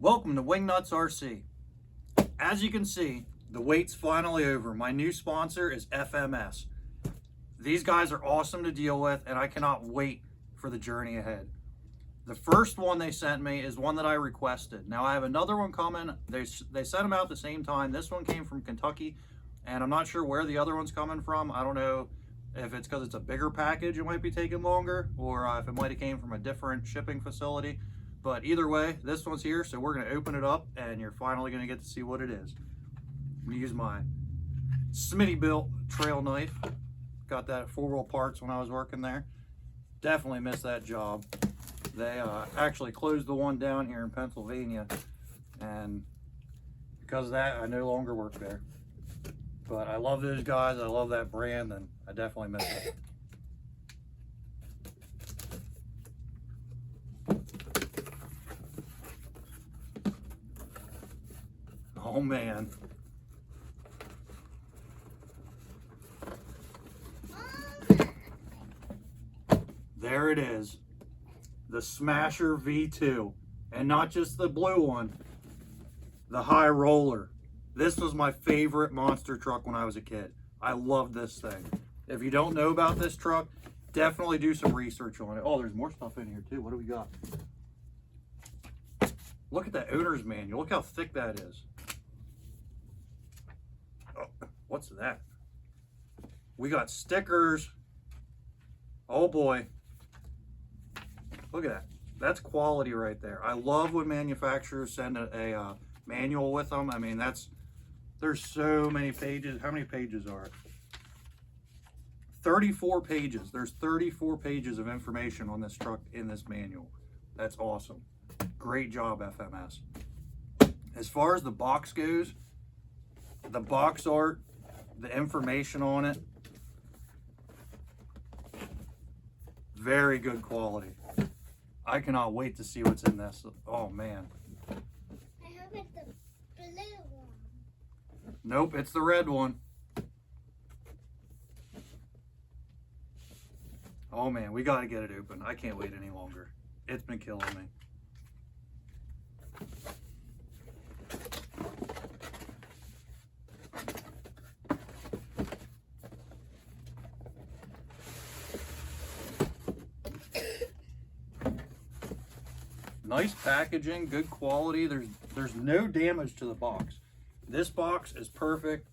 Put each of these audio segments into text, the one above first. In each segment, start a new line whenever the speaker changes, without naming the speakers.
Welcome to Wingnuts RC. As you can see, the wait's finally over. My new sponsor is FMS. These guys are awesome to deal with, and I cannot wait for the journey ahead. The first one they sent me is one that I requested. Now I have another one coming. They sent them out at the same time. This one came from Kentucky, and I'm not sure where the other one's coming from. I don't know if it's because it's a bigger package, it might be taking longer, or if it might have came from a different shipping facility. But either way, this one's here, so we're going to open it up, and you're finally going to get to see what it is. I'm going to use my Smitty-built trail knife. Got that at 4 Wheel Parts when I was working there. Definitely missed that job. They actually closed the one down here in Pennsylvania, and because of that, I no longer work there. But I love those guys, I love that brand, and I definitely miss it. Oh man. There it is. The Smasher V2. And not just the blue one, the high roller. This was my favorite monster truck when I was a kid. I love this thing. If you don't know about this truck, definitely do some research on it. Oh, there's more stuff in here too. What do we got? Look at that owner's manual. Look how thick that is. Oh, what's that? We got stickers. Oh boy. Look at that. That's quality right there. I love when manufacturers send a manual with them. I mean, there's so many pages. How many pages are it? 34 pages. There's 34 pages of information on this truck in this manual. That's awesome. Great job, FMS. As far as the box goes, the box art, the information on it, very good quality. I cannot wait to see what's in this. Oh man.
I hope it's the blue one.
Nope, it's the red one. Oh man, we got to get it open. I can't wait any longer. It's been killing me. Nice packaging, good quality. There's no damage to the box. This box is perfect.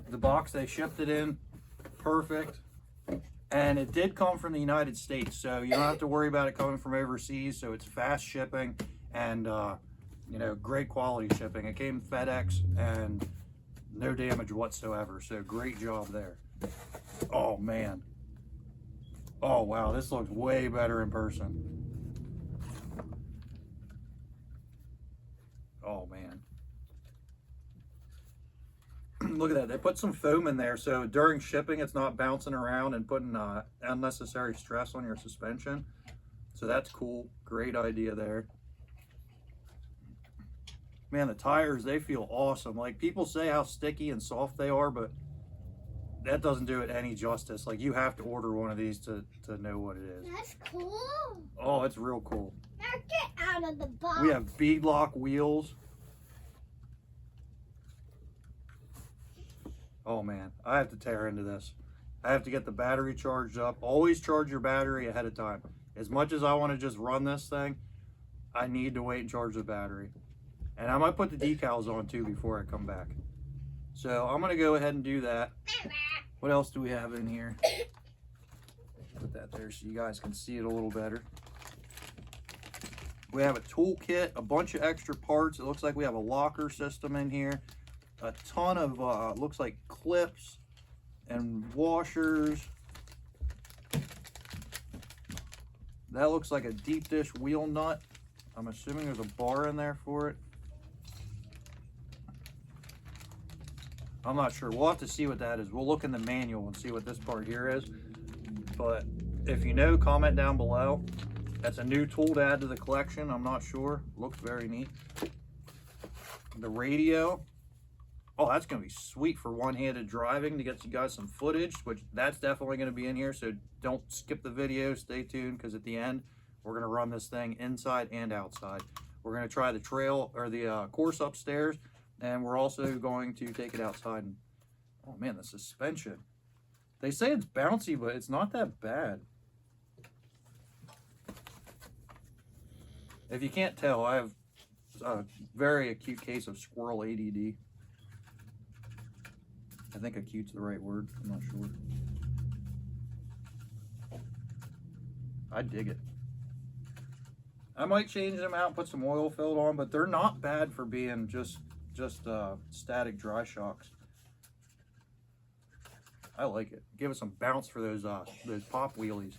The box they shipped it in, perfect. And it did come from the United States, so you don't have to worry about it coming from overseas. So it's fast shipping and you know, great quality shipping. It came FedEx and no damage whatsoever. So great job there. Oh man. Oh wow, this looks way better in person. Oh man. Look at that. They put some foam in there so during shipping it's not bouncing around and putting unnecessary stress on your suspension. So that's cool. Great idea there. Man, the tires, they feel awesome. Like people say how sticky and soft they are, but that doesn't do it any justice. Like you have to order one of these to know what it is.
That's cool.
Oh, it's real cool.
Now get out of the box.
We have beadlock wheels. Oh man, I have to tear into this. I have to get the battery charged up. Always charge your battery ahead of time. As much as I want to just run this thing, I need to wait and charge the battery. And I might put the decals on too before I come back. So I'm gonna go ahead and do that. What else do we have in here? Put that there so you guys can see it a little better. We have a toolkit, a bunch of extra parts. It looks like we have a locker system in here. A ton of, looks like clips and washers. That looks like a deep dish wheel nut. I'm assuming there's a bar in there for it. I'm not sure. We'll have to see what that is. We'll look in the manual and see what this part here is. But if you know, comment down below. That's a new tool to add to the collection. I'm not sure. Looks very neat. The radio. Oh, that's going to be sweet for one-handed driving to get you guys some footage, which that's definitely going to be in here. So don't skip the video. Stay tuned because at the end, we're going to run this thing inside and outside. We're going to try the trail or the course upstairs, and we're also going to take it outside. And, oh man, the suspension. They say it's bouncy, but it's not that bad. If you can't tell, I have a very acute case of squirrel ADD. I think acute's the right word. I'm not sure. I dig it. I might change them out and put some oil filled on, but they're not bad for being just static dry shocks. I like it. Give it some bounce for those pop wheelies.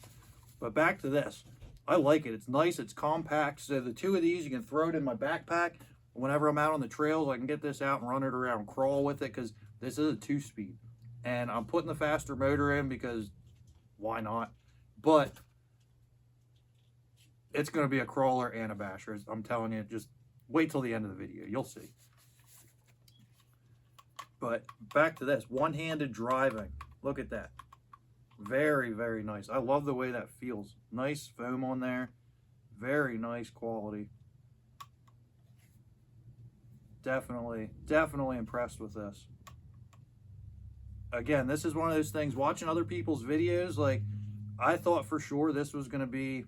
But back to this. I like it. It's nice. It's compact. So the two of these, you can throw it in my backpack. Whenever I'm out on the trails, I can get this out and run it around, crawl with it, because this is a 2-speed. And I'm putting the faster motor in because why not? But it's going to be a crawler and a basher. I'm telling you, just wait till the end of the video. You'll see. But back to this. One-handed driving. Look at that. Very, very nice. I love the way that feels. Nice foam on there. Very nice quality. Definitely impressed with this. Again, this is one of those things, watching other people's videos, like, I thought for sure this was going to be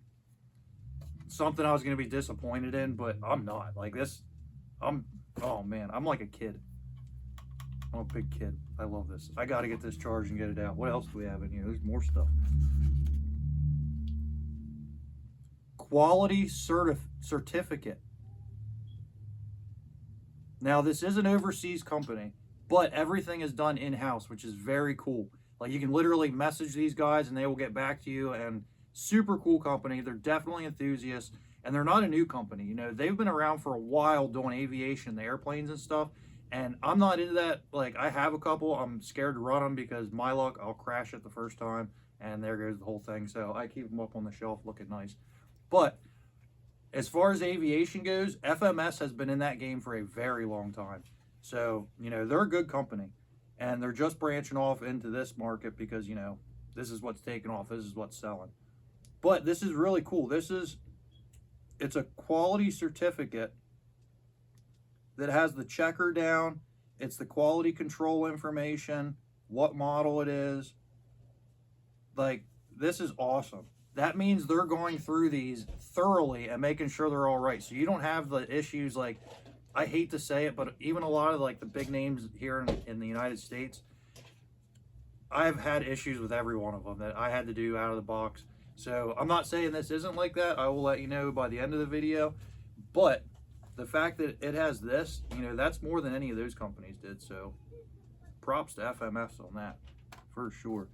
something I was going to be disappointed in, but I'm not. Like this, oh man, I'm like a kid. I'm a big kid. I love this. I got to get this charged and get it out. What else do we have in here? There's more stuff. Quality certificate. Now, this is an overseas company, but everything is done in-house, which is very cool. Like, you can literally message these guys and they will get back to you, and super cool company. They're definitely enthusiasts, and they're not a new company. You know, they've been around for a while doing aviation, the airplanes and stuff, and I'm not into that. Like, I have a couple. I'm scared to run them because my luck, I'll crash it the first time, and there goes the whole thing. So I keep them up on the shelf looking nice. But as far as aviation goes, FMS has been in that game for a very long time. So, you know, they're a good company, and they're just branching off into this market because, you know, this is what's taking off. This is what's selling. But this is really cool. It's a quality certificate that has the checker down. It's the quality control information, what model it is. Like, this is awesome. That means they're going through these thoroughly and making sure they're all right. So you don't have the issues, like, I hate to say it, but even a lot of like the big names here in the United States, I've had issues with every one of them that I had to do out of the box. So I'm not saying this isn't like that. I will let you know by the end of the video. But the fact that it has this, you know, that's more than any of those companies did. So props to FMS on that, for sure.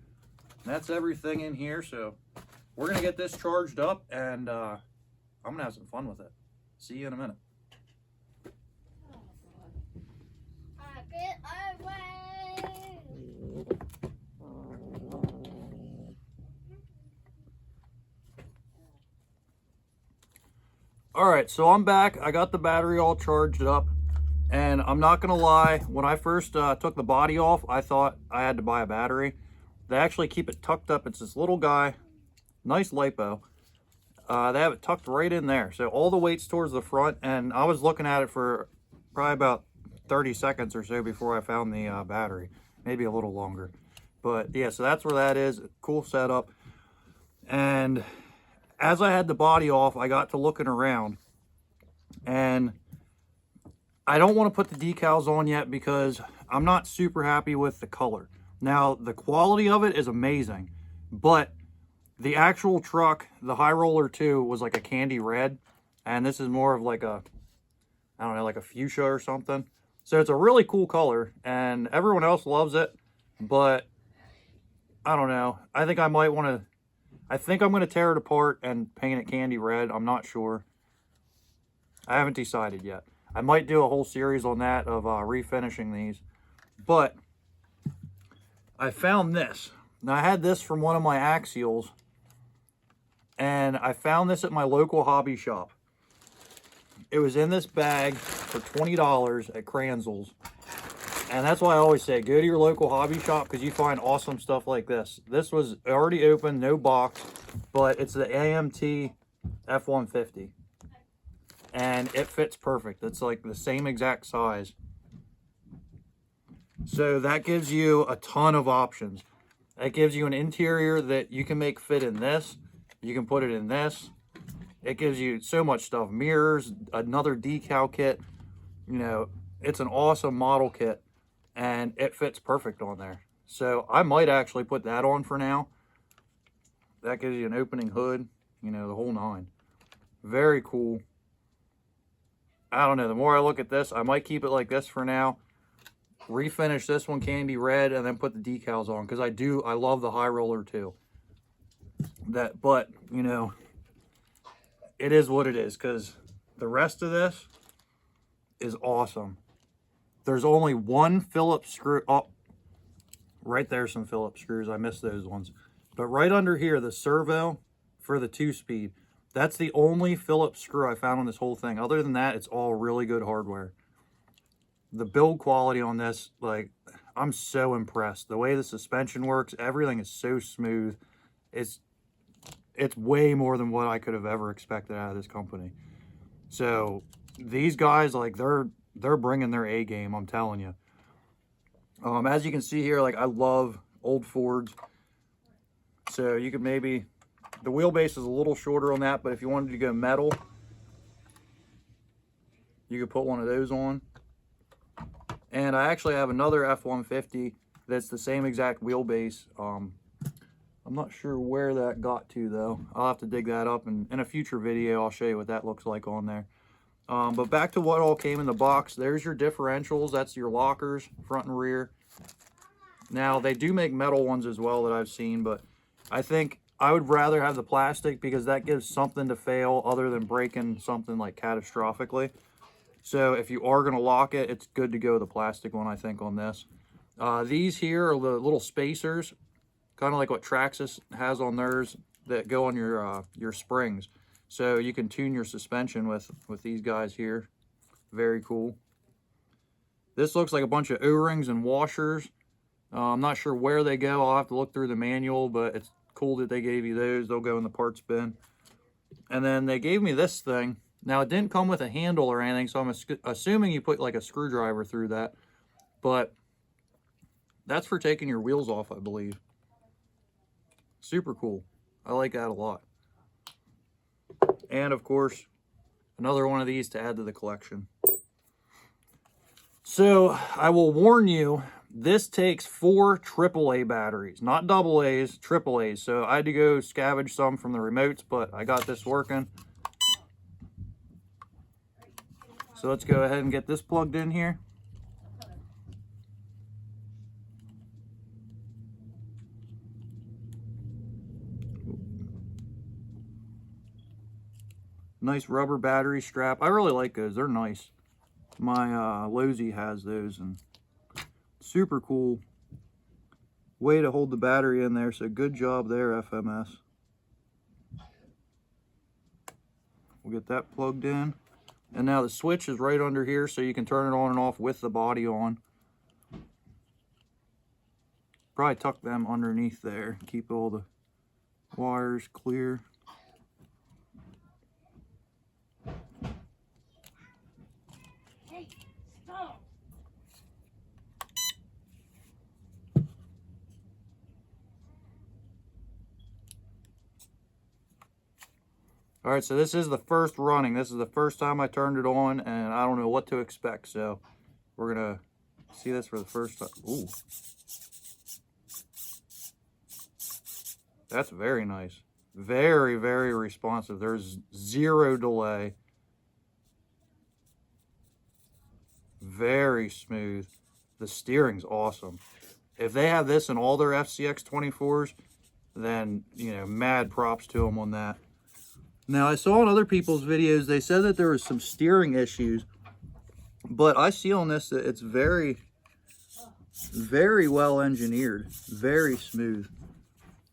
And that's everything in here. So we're going to get this charged up, and I'm going to have some fun with it. See you in a minute. All right, so I'm back. I got the battery all charged up, and I'm not gonna lie, when I first took the body off, I thought I had to buy a battery. They actually keep it tucked up. It's this little guy, nice lipo. They have it tucked right in there, so all the weight's towards the front, and I was looking at it for probably about 30 seconds or so before I found the battery, maybe a little longer. But yeah, so that's where that is. Cool setup. And as I had the body off, I got to looking around, and I don't want to put the decals on yet because I'm not super happy with the color. Now, the quality of it is amazing, but the actual truck, the High Roller 2, was like a candy red, and this is more of like a, I don't know, like a fuchsia or something. So it's a really cool color, and everyone else loves it, but I don't know. I think I might want to, I think I'm going to tear it apart and paint it candy red. I'm not sure. I haven't decided yet. I might do a whole series on that of refinishing these. But I found this. Now, I had this from one of my axials, and I found this at my local hobby shop. It was in this bag for $20 at Kranzel's. And that's why I always say, go to your local hobby shop because you find awesome stuff like this. This was already open, no box, but it's the AMT F-150. and it fits perfect. It's like the same exact size. So that gives you a ton of options. That gives you an interior that you can make fit in this. You can put it in this. It gives you so much stuff. Mirrors, another decal kit. You know, it's an awesome model kit, and it fits perfect on there. So I might actually put that on for now. That gives you an opening hood, you know, the whole nine. Very cool. I don't know, the more I look at this, I might keep it like this for now. Refinish this one candy red and then put the decals on, because I love the high roller too. But you know, it is what it is, because the rest of this is awesome. There's only one Phillips screw. Oh, right there, some Phillips screws. I missed those ones. But right under here, the servo for the 2-speed, that's the only Phillips screw I found on this whole thing. Other than that, it's all really good hardware. The build quality on this, like, I'm so impressed. The way the suspension works, everything is so smooth. It's way more than what I could have ever expected out of this company. So these guys, like, they're bringing their A game, I'm telling you. As you can see here, like, I love old Fords. So you could maybe, the wheelbase is a little shorter on that, but if you wanted to go metal, you could put one of those on. And I actually have another F-150 that's the same exact wheelbase. I'm not sure where that got to though. I'll have to dig that up, and in a future video I'll show you what that looks like on there. But back to what all came in the box. There's your differentials. That's your lockers, front and rear. Now they do make metal ones as well that I've seen, but I think I would rather have the plastic, because that gives something to fail other than breaking something like catastrophically. So if you are going to lock it, it's good to go the plastic one, I think, on this. These here are the little spacers, kind of like what Traxxas has on theirs, that go on your springs. So you can tune your suspension with these guys here. Very cool. This looks like a bunch of O-rings and washers. I'm not sure where they go. I'll have to look through the manual, but it's cool that they gave you those. They'll go in the parts bin. And then they gave me this thing. Now, it didn't come with a handle or anything, so I'm assuming you put like a screwdriver through that. But that's for taking your wheels off, I believe. Super cool. I like that a lot. And, of course, another one of these to add to the collection. So, I will warn you, this takes 4 AAA batteries. Not double A's, AAA's. So, I had to go scavenge some from the remotes, but I got this working. So let's go ahead and get this plugged in here. Nice rubber battery strap. I really like those. They're nice. My Lozy has those, and super cool way to hold the battery in there. So good job there, FMS. We'll get that plugged in. And now the switch is right under here, so you can turn it on and off with the body on. Probably tuck them underneath there. Keep all the wires clear.
Hey, stop.
All right, so this is the first running. This is the first time I turned it on, and I don't know what to expect. So we're going to see this for the first time. Ooh. That's very nice. Very, very responsive. There's zero delay. Very smooth. The steering's awesome. If they have this in all their FCX 24s, then, you know, mad props to them on that. Now, I saw in other people's videos, they said that there was some steering issues, but I see on this that it's very, very well engineered, very smooth.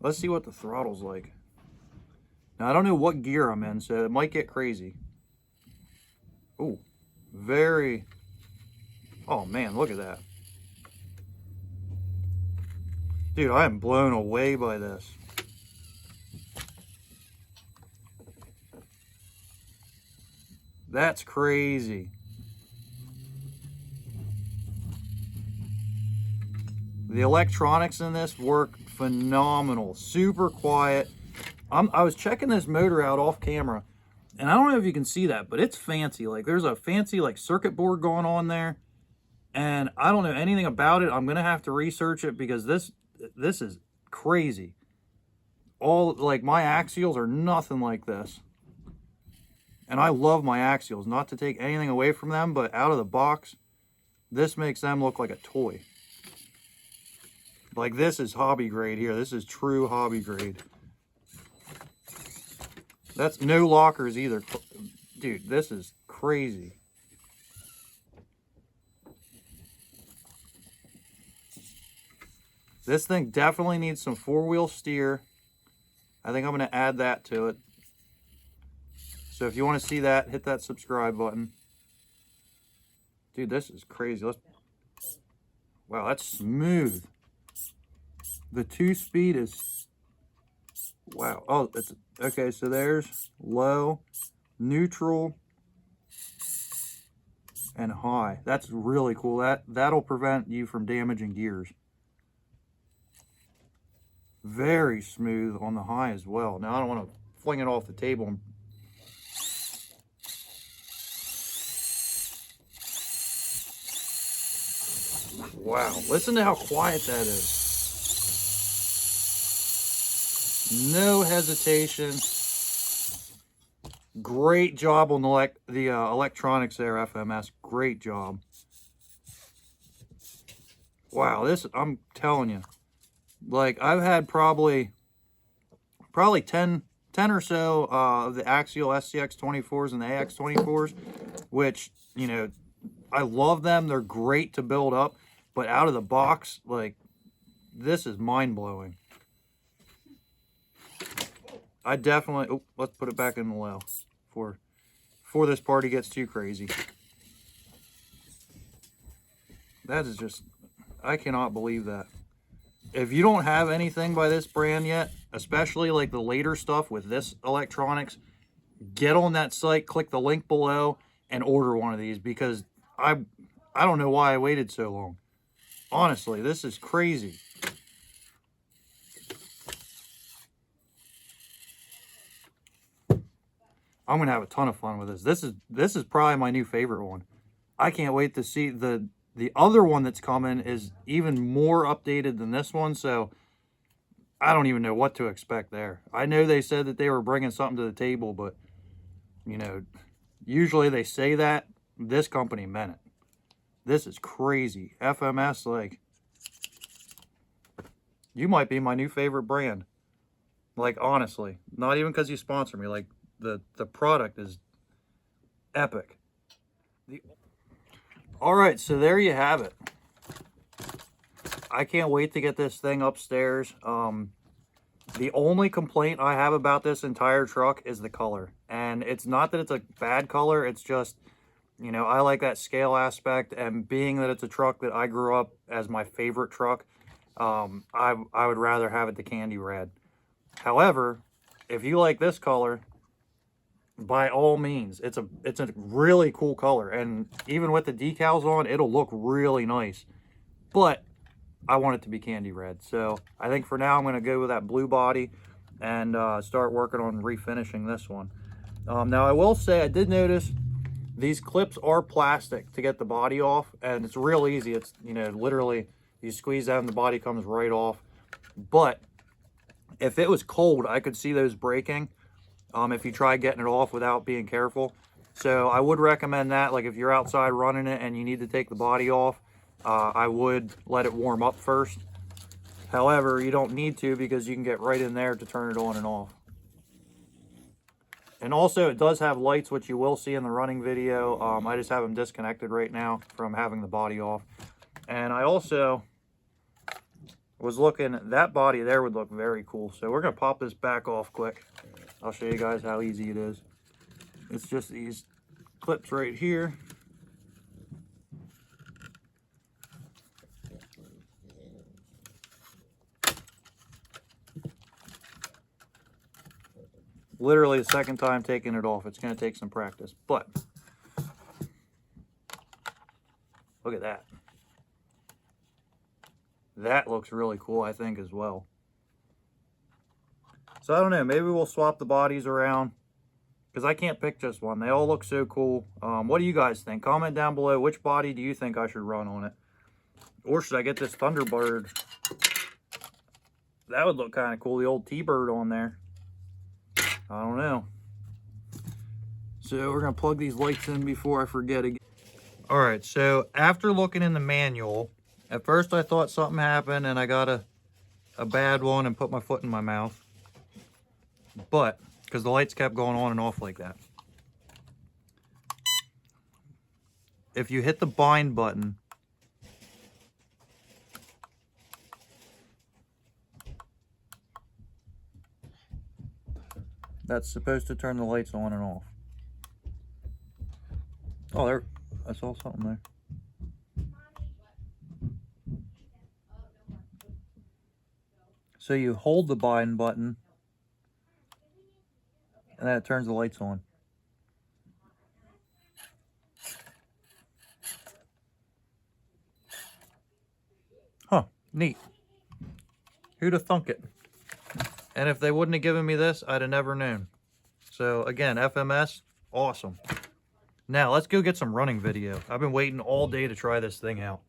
Let's see what the throttle's like. Now, I don't know what gear I'm in, so it might get crazy. Oh, very, oh man, look at that. Dude, I am blown away by this. That's crazy. The electronics in this work phenomenal. Super quiet. I was checking this motor out off camera, and I don't know if you can see that, but it's fancy. Like, there's a fancy like circuit board going on there, and I don't know anything about it. I'm gonna have to research it because this is crazy. All like my axials are nothing like this, and I love my axials. Not to take anything away from them, but out of the box, this makes them look like a toy. Like, this is hobby grade here. This is true hobby grade. That's no lockers either. Dude, this is crazy. This thing definitely needs some four-wheel steer. I think I'm going to add that to it. So if you want to see that, hit that subscribe button. Dude, this is crazy. Wow, that's smooth. The 2-speed is... Wow. Oh, it's... Okay, so there's low, neutral, and high. That's really cool. That'll prevent you from damaging gears. Very smooth on the high as well. Now, I don't want to fling it off the table. Wow, listen to how quiet that is. No hesitation. Great job on the electronics there, FMS. Great job. Wow, this, I'm telling you. Like, I've had probably 10 or so of the Axial SCX24s and the AX24s, which, you know, I love them. They're great to build up, but out of the box, like, this is mind-blowing. I definitely... Oh, let's put it back in the low before this party gets too crazy. That is just... I cannot believe that. If you don't have anything by this brand yet, especially like the later stuff with this electronics, get on that site, click the link below, and order one of these, because I don't know why I waited so long. Honestly, this is crazy. I'm gonna have a ton of fun with this. This is probably my new favorite one. I can't wait to see the other one that's coming is even more updated than this one, so I don't even know what to expect there. I know they said that they were bringing something to the table, but, you know, usually they say that. This company meant it. This is crazy. FMS, like, you might be my new favorite brand. Like, honestly. Not even because you sponsor me. Like, the product is epic. All right, so there you have it. I can't wait to get this thing upstairs. The only complaint I have about this entire truck is the color. And it's not that it's a bad color, it's just, you know, I like that scale aspect, and being that it's a truck that I grew up as my favorite truck, I would rather have it the candy red. However, if you like this color, by all means, it's a really cool color, and even with the decals on, it'll look really nice. But I want it to be candy red, so I think for now I'm going to go with that blue body and start working on refinishing this one. Now, I will say I did notice these clips are plastic to get the body off, and it's real easy. It's, you know, literally you squeeze that and the body comes right off. But if it was cold, I could see those breaking. If you try getting it off without being careful. So I would recommend that, like if you're outside running it and you need to take the body off, I would let it warm up first. However, you don't need to, because you can get right in there to turn it on and off. And also, it does have lights, which you will see in the running video. I just have them disconnected right now from having the body off. And I also was looking, that body there would look very cool. So we're going to pop this back off quick. I'll show you guys how easy it is. It's just these clips right here. Literally the second time taking it off. It's going to take some practice, but Look at that. That looks really cool, I think, as well. So I don't know, maybe we'll swap the bodies around because I can't pick just one. They all look so cool. What do you guys think? Comment down below, which body do you think I should run on it? Or should I get this Thunderbird? That would look kind of cool, the old T-Bird on there. I don't know. So we're going to plug these lights in before I forget again. Alright, so after looking in the manual, at first I thought something happened and I got a bad one and put my foot in my mouth. But, because the lights kept going on and off like that. If you hit the bind button, that's supposed to turn the lights on and off. Oh, there, I saw something there. So you hold the bind button, and then it turns the lights on. Huh, neat. Who'd have thunk it? And if they wouldn't have given me this, I'd have never known. So again, FMS, awesome. Now let's go get some running video. I've been waiting all day to try this thing out.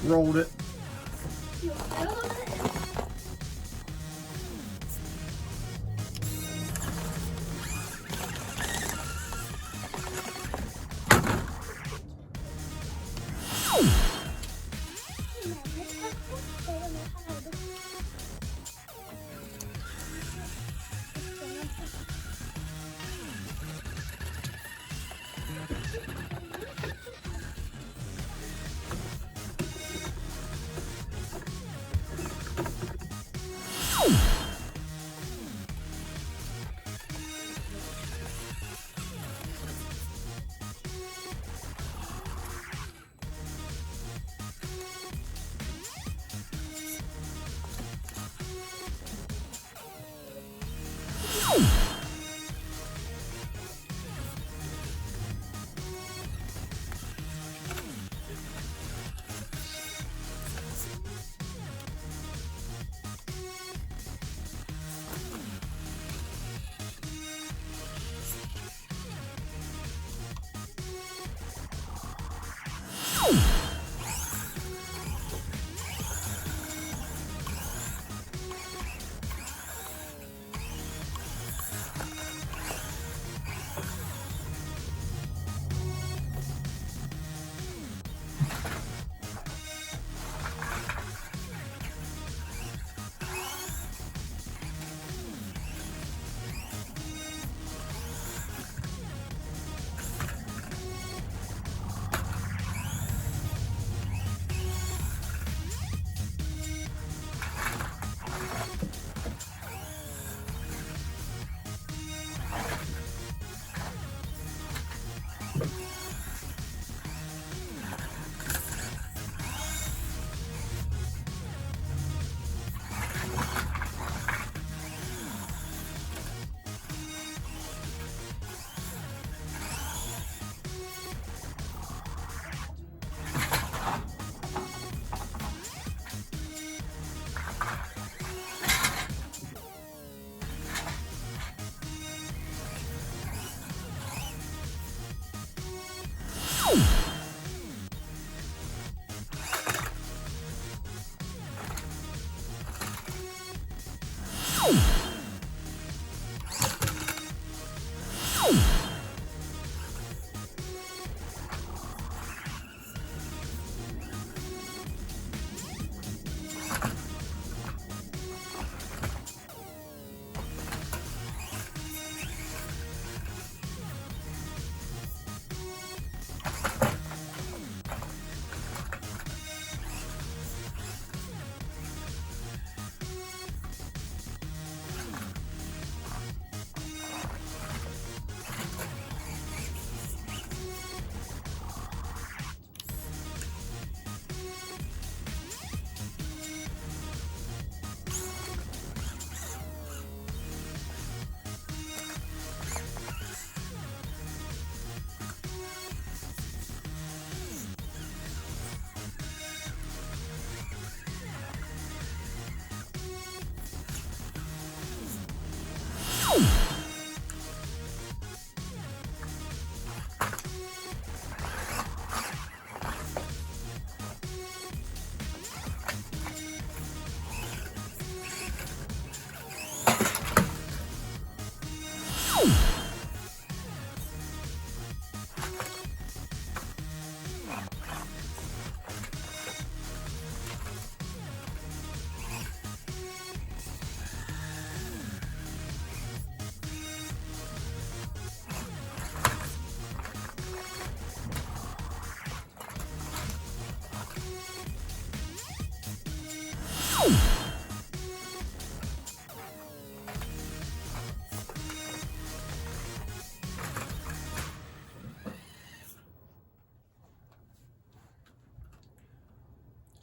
Rolled it.
You rolled it?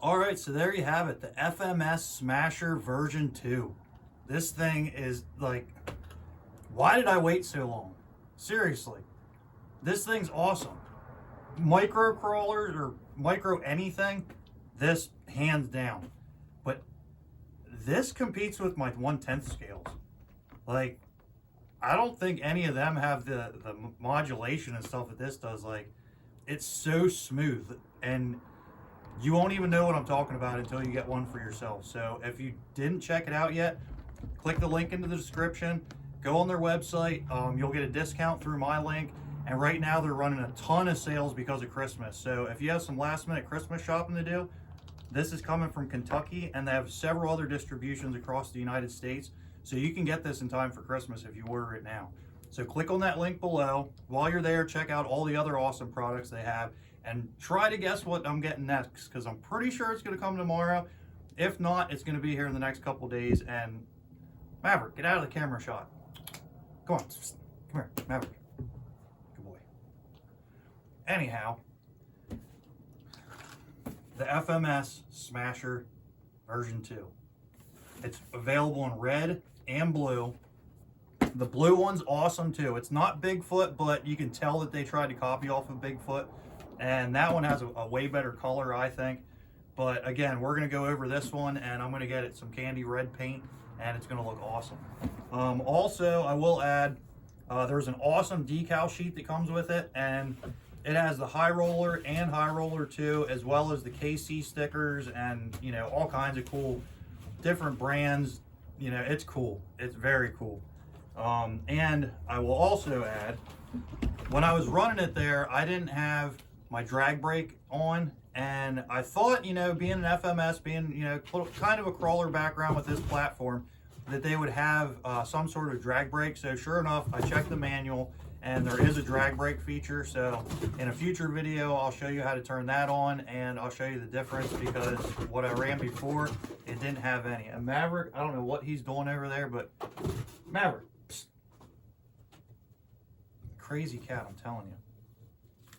All right, so there you have it, the FMS Smasher version 2. This thing is like, why did I wait so long? Seriously, this thing's awesome. Micro crawlers or micro anything, this hands down. But this competes with my 1/10 scales. Like, I don't think any of them have the modulation and stuff that this does. Like, it's so smooth, and you won't even know what I'm talking about until you get one for yourself. So if you didn't check it out yet, click the link in the description, go on their website. You'll get a discount through my link. And right now they're running a ton of sales because of Christmas. So if you have some last minute Christmas shopping to do, this is coming from Kentucky, and they have several other distributions across the United States. So you can get this in time for Christmas if you order it now. So click on that link below. While you're there, check out all the other awesome products they have and try to guess what I'm getting next, because I'm pretty sure it's going to come tomorrow. If not, it's going to be here in the next couple days. And Maverick, get out of the camera shot. Come on. Come here, Maverick. Good boy. Anyhow, the FMS Smasher version 2. It's available in red and blue. The blue one's awesome too. It's not Bigfoot, but you can tell that they tried to copy off of Bigfoot. And that one has a way better color, I think. But again, we're going to go over this one, and I'm going to get it some candy red paint, and it's going to look awesome. Also, I will add, there's an awesome decal sheet that comes with it, and it has the high roller and high roller 2, as well as the KC stickers and, you know, all kinds of cool different brands. You know, it's cool. It's very cool. And I will also add, when I was running it there, I didn't have my drag brake on, and I thought, you know, being an FMS, being, you know, kind of a crawler background with this platform, that they would have some sort of drag brake. So sure enough, I checked the manual, and there is a drag brake feature. So in a future video, I'll show you how to turn that on, and I'll show you the difference, because what I ran before, it didn't have any. And Maverick, I don't know what he's doing over there, but Maverick, psst. Crazy cat, I'm telling you.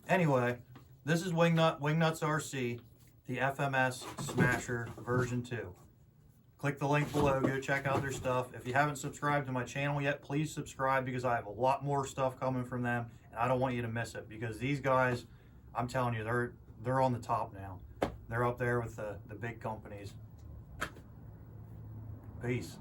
Anyway, this is Wingnuts RC, the FMS Smasher version 2. Click the link below, go check out their stuff. If you haven't subscribed to my channel yet, please subscribe, because I have a lot more stuff coming from them, and I don't want you to miss it, because these guys, I'm telling you, they're on the top now. They're up there with the big companies. Peace.